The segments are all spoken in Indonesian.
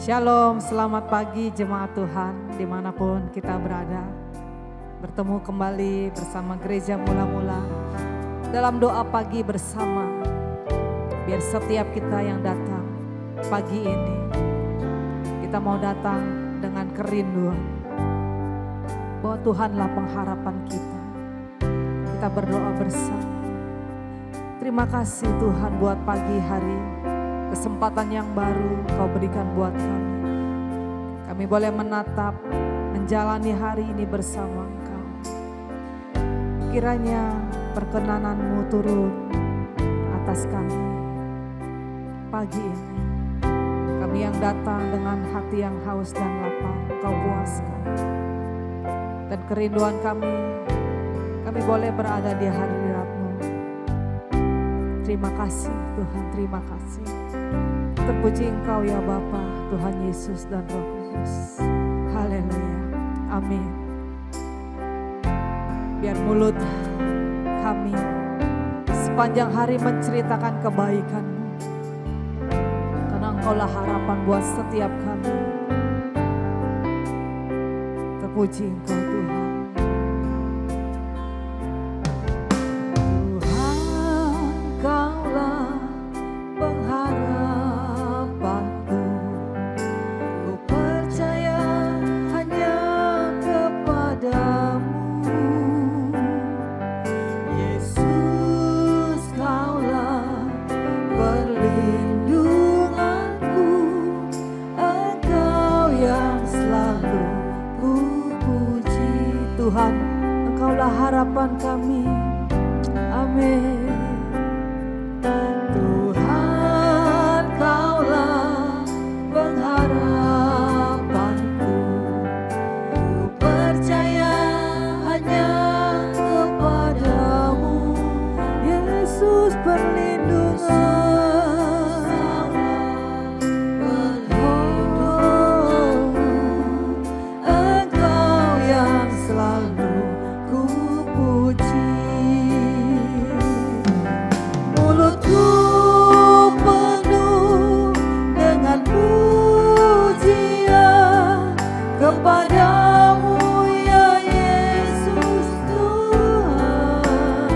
Shalom, selamat pagi jemaat Tuhan dimanapun kita berada. Bertemu kembali bersama Gereja Mula-Mula dalam doa pagi bersama. Biar setiap kita yang datang pagi ini, kita mau datang dengan kerinduan bahwa Tuhanlah pengharapan kita. Kita berdoa bersama. Terima kasih Tuhan buat pagi hari, kesempatan yang baru Kau berikan buat kami. Kami boleh menatap, menjalani hari ini bersama Engkau. Kiranya perkenanan-Mu turun atas kami pagi ini. Kami yang datang dengan hati yang haus dan lapar, Kau puaskan. Dan kerinduan kami boleh berada di hadirat-Mu. Terima kasih Tuhan, terima kasih. Terpuji Engkau ya Bapa, Tuhan Yesus dan Roh Kudus. Haleluya, amin. Biar mulut kami sepanjang hari menceritakan kebaikan-Mu, karena Engkaulah harapan buat setiap kami. Terpuji Engkau Tuhan. Tuhan, Engkaulah harapan kami. Amin. Tuhan, Kaulah pengharapanku. Ku percaya hanya kepadamu, Yesus perlindungan. Kepadamu ya Yesus Tuhan,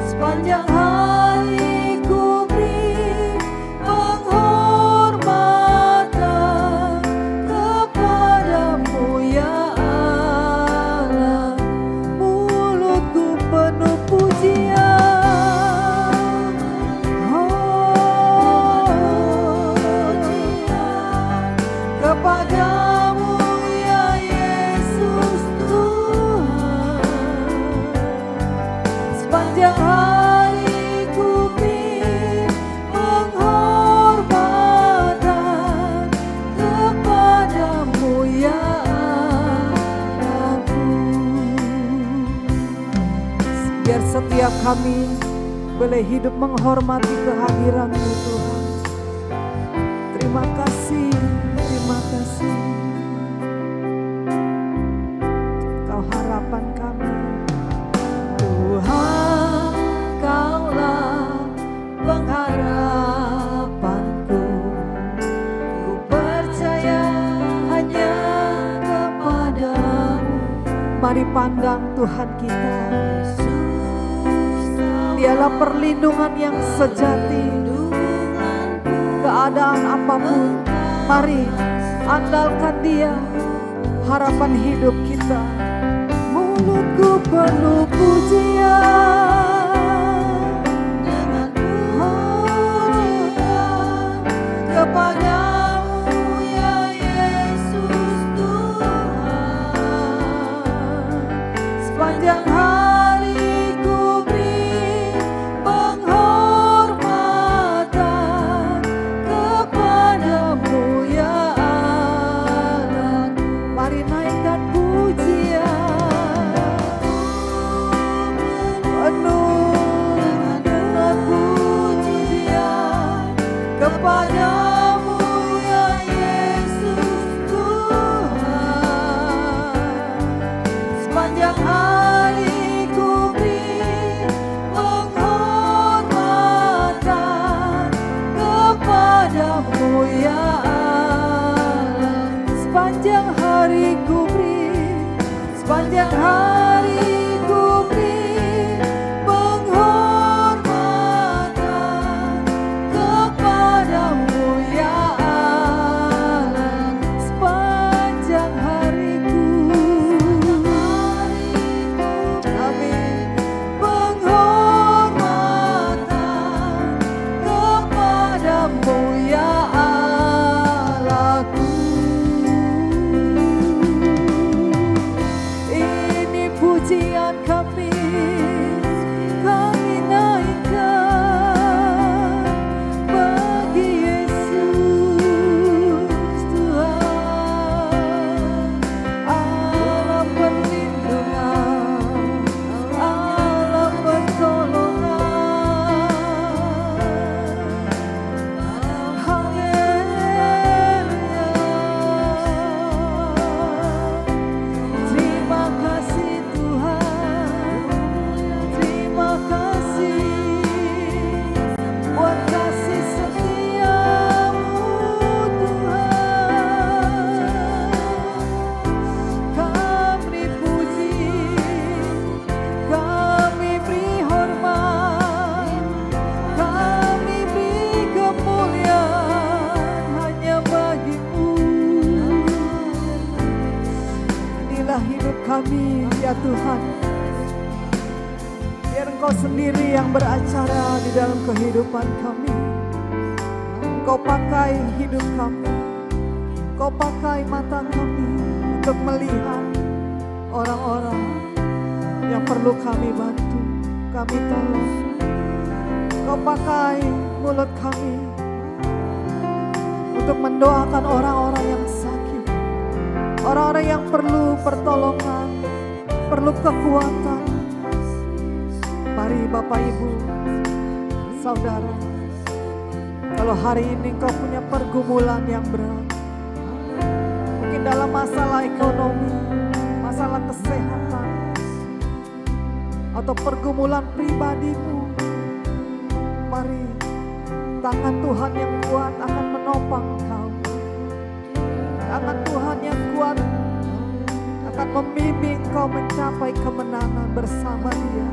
sepanjang hari ku beri penghormatan kepadamu ya Allah, mulutku penuh pujian. Kepadamu ya Yesus Tuhan, sepanjang hari ku beri penghormatan kepadamu ya Allahku. Biar setiap kami boleh hidup menghormati kehadiran-Mu Tuhan. Terima kasih. Terima kasih, Kau harapan kami. Tuhan, Kaulah pengharapanku. Ku percaya hanya kepadamu. Mari pandang Tuhan kita. Dialah perlindungan yang sejati. Keadaan apapun, mari andalkan Dia, harapan hidup kita. Mulutku penuh pujian dengan pujian kepadamu ya Yesus Tuhan, sepanjang hari ku beri penghormatan kepadamu ya. Mari naikkan pujian penuh kami ya Tuhan. Biar Engkau sendiri yang beracara di dalam kehidupan kami. Engkau pakai hidup kami, Engkau pakai mata kami untuk melihat orang-orang yang perlu kami bantu, kami tolong. Engkau pakai mulut kami untuk mendoakan orang-orang yang sakit, orang-orang yang perlu pertolongan, perlu kekuatan. Mari Bapak Ibu, Saudara, kalau hari ini kau punya pergumulan yang berat, mungkin dalam masalah ekonomi, masalah kesehatan, atau pergumulan pribadimu, mari tangan Tuhan yang kuat akan menopang kau. Tangan Tuhan yang kuat akan membimbing kau mencapai kemenangan bersama Dia.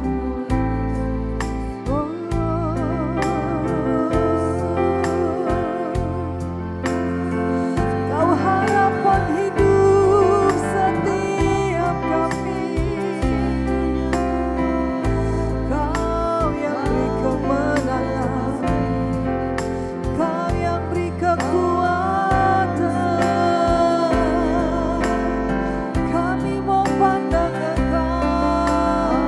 Kau harapan hidup setiap kami, Kau yang beri kemenangan, Kau yang beri kekuatan. Kami mau pandang Engkau,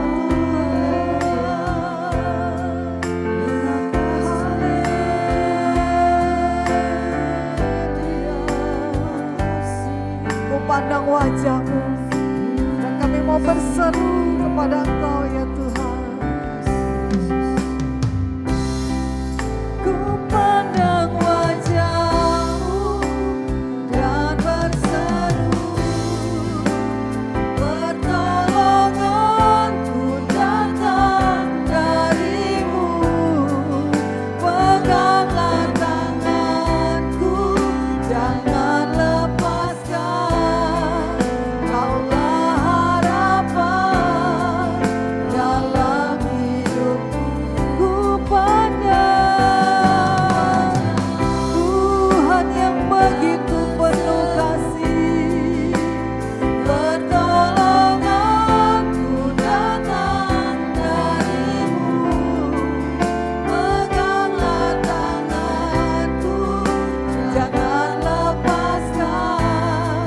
Ku pandang wajah-Mu dan kami mau berseru kepada Engkau ya Tuhan. Ku pandang wajah-Mu dan berseru, pertolonganku datang dari-Mu. Peganglah tanganku, jangan lepaskan. Kaulah harapan dalam hidupku. Ku pandang Tuhan yang begitu penuh kasih, pertolonganku datang dari-Mu. Peganglah tanganku, jangan lepaskan.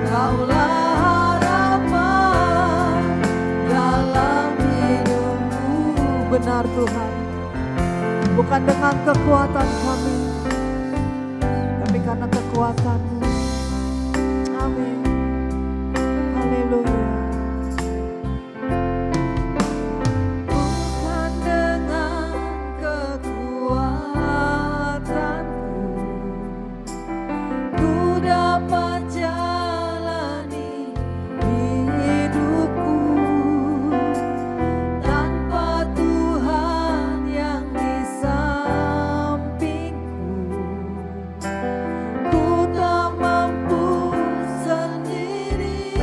Kaulah harapan dalam hidupku. Benar Tuhan, bukan dengan kekuatan kami, tapi karena kekuatan-Mu. Amin. Haleluya. Bukan dengan kekuatanku ku dapat jalani hidupku, tanpa Tuhan yang di sampingku. Ku tak mampu sendiri.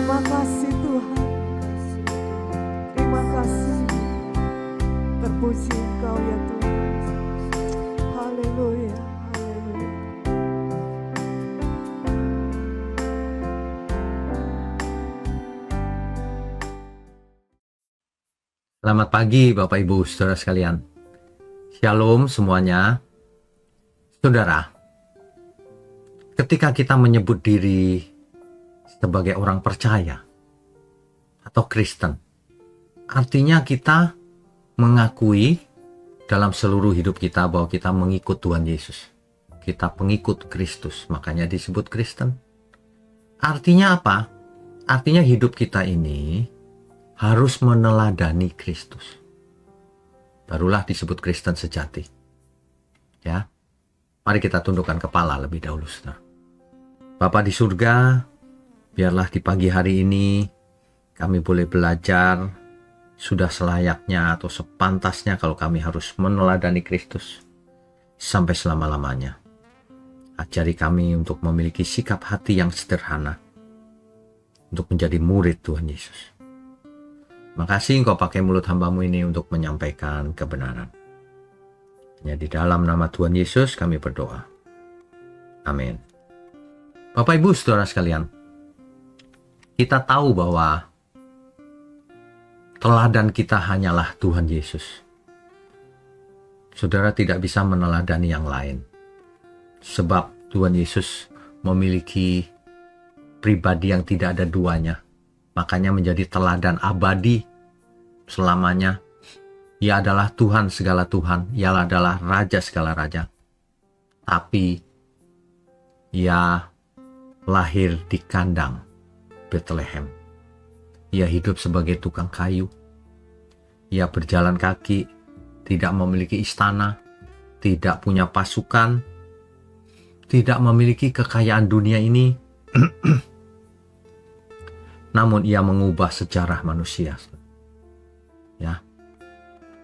Terima kasih Tuhan. Terima kasih. Terpuji Engkau ya Tuhan. Haleluya. Haleluya. Selamat pagi Bapak Ibu Saudara sekalian. Shalom semuanya. Saudara, ketika kita menyebut diri sebagai orang percaya atau Kristen, artinya kita mengakui dalam seluruh hidup kita bahwa kita mengikut Tuhan Yesus. Kita pengikut Kristus, makanya disebut Kristen. Artinya apa? Artinya hidup kita ini harus meneladani Kristus. Barulah disebut Kristen sejati. Ya. Mari kita tundukkan kepala lebih dahulu, Saudara. Bapa di surga, biarlah di pagi hari ini kami boleh belajar sudah selayaknya atau sepantasnya kalau kami harus meneladani Kristus sampai selama-lamanya. Ajari kami untuk memiliki sikap hati yang sederhana untuk menjadi murid Tuhan Yesus. Makasih Engkau pakai mulut hamba-Mu ini untuk menyampaikan kebenaran. Hanya di dalam nama Tuhan Yesus kami berdoa. Amin. Bapak Ibu Saudara sekalian, kita tahu bahwa teladan kita hanyalah Tuhan Yesus. Saudara tidak bisa meneladani yang lain. Sebab Tuhan Yesus memiliki pribadi yang tidak ada duanya. Makanya menjadi teladan abadi selamanya. Ia adalah Tuhan segala Tuhan. Ia adalah Raja segala Raja. Tapi ia lahir di kandang Bethlehem. Ia hidup sebagai tukang kayu. Ia berjalan kaki, tidak memiliki istana, tidak punya pasukan, tidak memiliki kekayaan dunia ini. Namun ia mengubah sejarah manusia. Ya.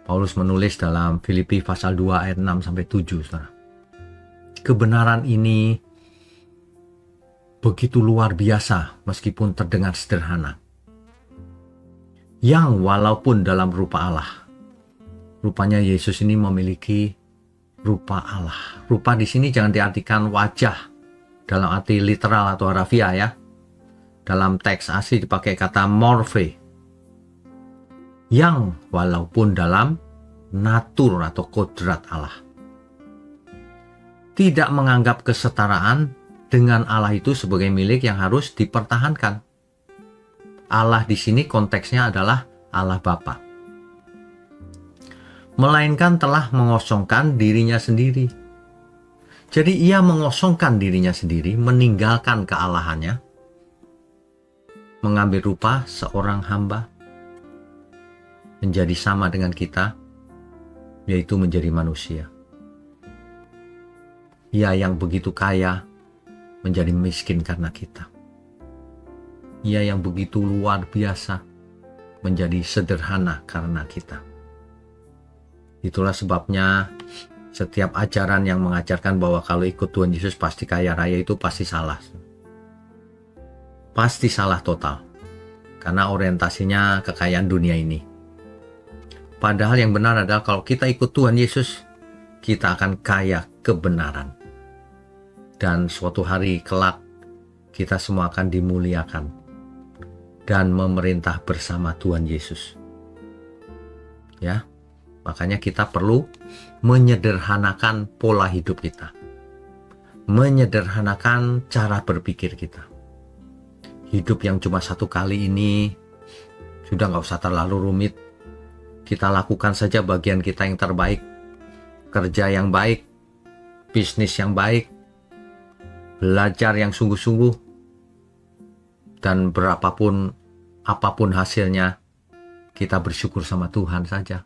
Paulus menulis dalam Filipi pasal 2 ayat 6 sampai 7, Saudara. Kebenaran ini begitu luar biasa meskipun terdengar sederhana. Yang walaupun dalam rupa Allah. Rupanya Yesus ini memiliki rupa Allah. Rupa di sini jangan diartikan wajah dalam arti literal atau harafiah ya. Dalam teks asli dipakai kata morphe. Yang walaupun dalam natur atau kodrat Allah. Tidak menganggap kesetaraan dengan Allah itu sebagai milik yang harus dipertahankan. Allah di sini konteksnya adalah Allah Bapa. Melainkan telah mengosongkan dirinya sendiri. Jadi ia mengosongkan dirinya sendiri, meninggalkan kealahannya, mengambil rupa seorang hamba, menjadi sama dengan kita, yaitu menjadi manusia. Ia yang begitu kaya menjadi miskin karena kita. Ia yang begitu luar biasa menjadi sederhana karena kita. Itulah sebabnya setiap ajaran yang mengajarkan bahwa kalau ikut Tuhan Yesus pasti kaya raya itu pasti salah. Pasti salah total. Karena orientasinya kekayaan dunia ini. Padahal yang benar adalah kalau kita ikut Tuhan Yesus, kita akan kaya kebenaran. Dan suatu hari kelak, kita semua akan dimuliakan dan memerintah bersama Tuhan Yesus. Ya, makanya kita perlu menyederhanakan pola hidup kita. Menyederhanakan cara berpikir kita. Hidup yang cuma satu kali ini sudah gak usah terlalu rumit. Kita lakukan saja bagian kita yang terbaik. Kerja yang baik, bisnis yang baik, belajar yang sungguh-sungguh, dan apapun hasilnya, kita bersyukur sama Tuhan saja.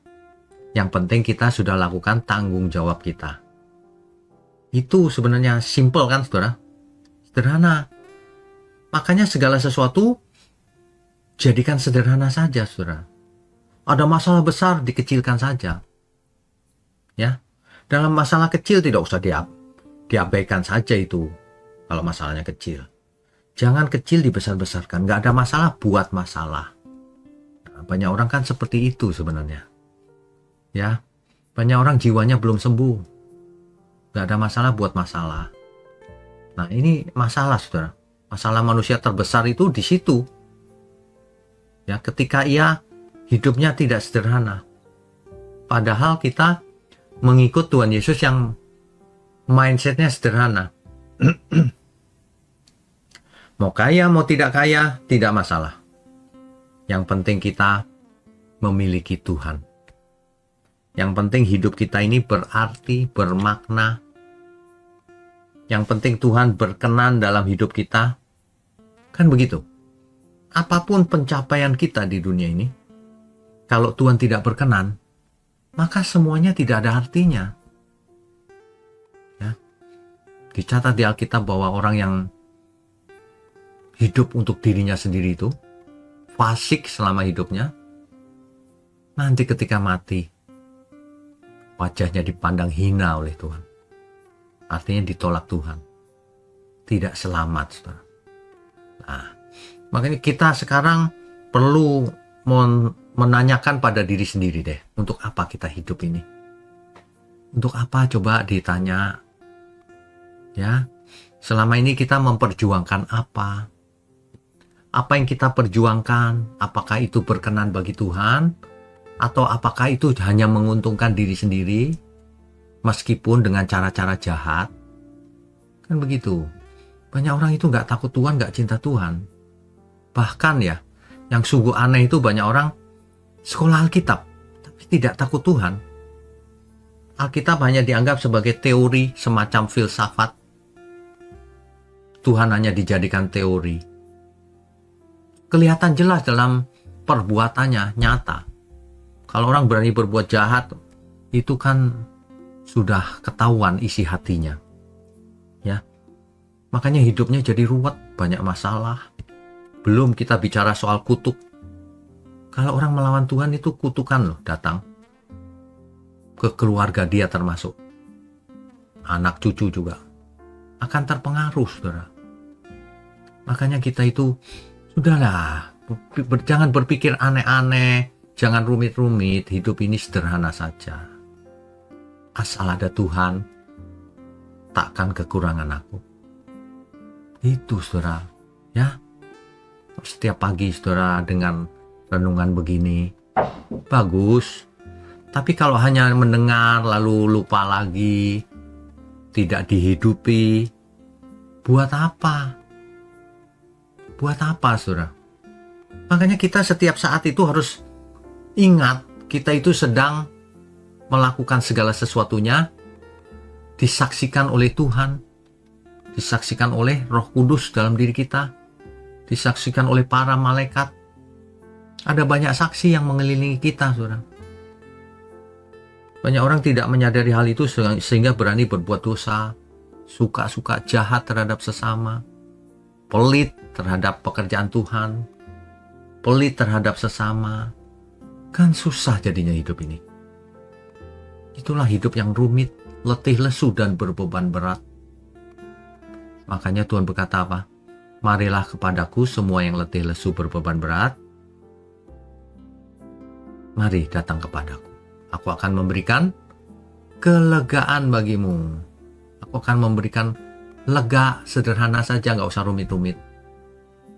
Yang penting kita sudah lakukan tanggung jawab kita. Itu sebenarnya simple kan, saudara? Sederhana. Makanya segala sesuatu jadikan sederhana saja, saudara. Ada masalah besar, dikecilkan saja. Ya, dalam masalah kecil tidak usah diabaikan saja itu. Kalau masalahnya kecil, Jangan kecil dibesar-besarkan. Nggak ada masalah, buat masalah. Nah, banyak orang kan seperti itu sebenarnya. Ya, banyak orang jiwanya belum sembuh. Nggak ada masalah, buat masalah. Nah, ini masalah, saudara. Masalah manusia terbesar itu di situ. Ya, ketika ia hidupnya tidak sederhana. Padahal kita mengikut Tuhan Yesus yang mindsetnya sederhana. Mau kaya, mau tidak kaya, tidak masalah. Yang penting kita memiliki Tuhan. Yang penting hidup kita ini berarti, bermakna. Yang penting Tuhan berkenan dalam hidup kita. Kan begitu. Apapun pencapaian kita di dunia ini, kalau Tuhan tidak berkenan, maka semuanya tidak ada artinya. Ya. Dicatat di Alkitab bahwa orang yang hidup untuk dirinya sendiri itu fasik selama hidupnya, nanti ketika mati wajahnya dipandang hina oleh Tuhan. Artinya ditolak Tuhan, tidak selamat, saudara. Nah, makanya kita sekarang perlu menanyakan pada diri sendiri deh, untuk apa kita hidup ini? Untuk apa, coba ditanya. Ya, selama ini kita memperjuangkan apa? Apa yang kita perjuangkan, apakah itu berkenan bagi Tuhan, atau apakah itu hanya menguntungkan diri sendiri, meskipun dengan cara-cara jahat? Kan begitu. Banyak orang itu nggak takut Tuhan, nggak cinta Tuhan. Bahkan ya, yang sungguh aneh itu banyak orang sekolah Alkitab, tapi tidak takut Tuhan. Alkitab hanya dianggap sebagai teori, semacam filsafat. Tuhan hanya dijadikan teori. Kelihatan jelas dalam perbuatannya, nyata. Kalau orang berani berbuat jahat, itu kan sudah ketahuan isi hatinya. Ya. Makanya hidupnya jadi ruwet, banyak masalah. Belum kita bicara soal kutuk. Kalau orang melawan Tuhan itu kutukan loh datang. Ke keluarga dia termasuk. Anak cucu juga. Akan terpengaruh, saudara. Makanya kita itu, sudahlah, jangan berpikir aneh-aneh, jangan rumit-rumit, hidup ini sederhana saja. Asal ada Tuhan, takkan kekurangan aku. Itu, saudara. Ya, setiap pagi, saudara, dengan renungan begini, bagus. Tapi kalau hanya mendengar lalu lupa lagi, tidak dihidupi, buat apa? Buat apa, saudara? Makanya kita setiap saat itu harus ingat, kita itu sedang melakukan segala sesuatunya disaksikan oleh Tuhan, disaksikan oleh Roh Kudus dalam diri kita, disaksikan oleh para malaikat. Ada banyak saksi yang mengelilingi kita, saudara. Banyak orang tidak menyadari hal itu sehingga berani berbuat dosa, suka-suka jahat terhadap sesama, pelit terhadap pekerjaan Tuhan, pelit terhadap sesama. Kan susah jadinya hidup ini. Itulah hidup yang rumit, letih lesu dan berbeban berat. Makanya Tuhan berkata apa? Marilah kepadaku semua yang letih lesu berbeban berat. Mari datang kepadaku. Aku akan memberikan kelegaan bagimu. Aku akan memberikan lega, sederhana saja, nggak usah rumit-rumit.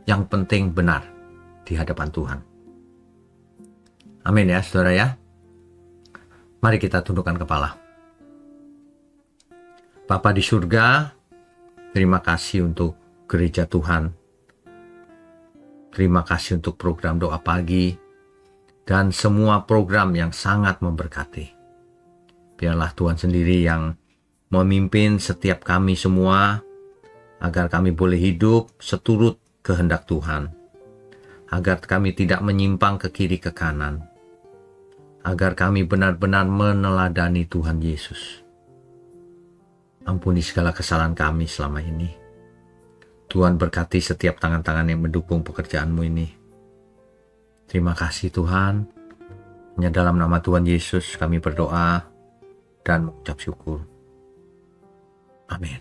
Yang penting benar di hadapan Tuhan. Amin ya, saudara ya. Mari kita tundukkan kepala. Bapa di surga, terima kasih untuk gereja Tuhan. Terima kasih untuk program doa pagi dan semua program yang sangat memberkati. Biarlah Tuhan sendiri yang memimpin setiap kami semua, agar kami boleh hidup seturut kehendak Tuhan, agar kami tidak menyimpang ke kiri ke kanan, agar kami benar-benar meneladani Tuhan Yesus. Ampuni segala kesalahan kami selama ini. Tuhan berkati setiap tangan-tangan yang mendukung pekerjaan-Mu ini. Terima kasih Tuhan. Hanya dalam nama Tuhan Yesus kami berdoa dan mengucap syukur. Amin.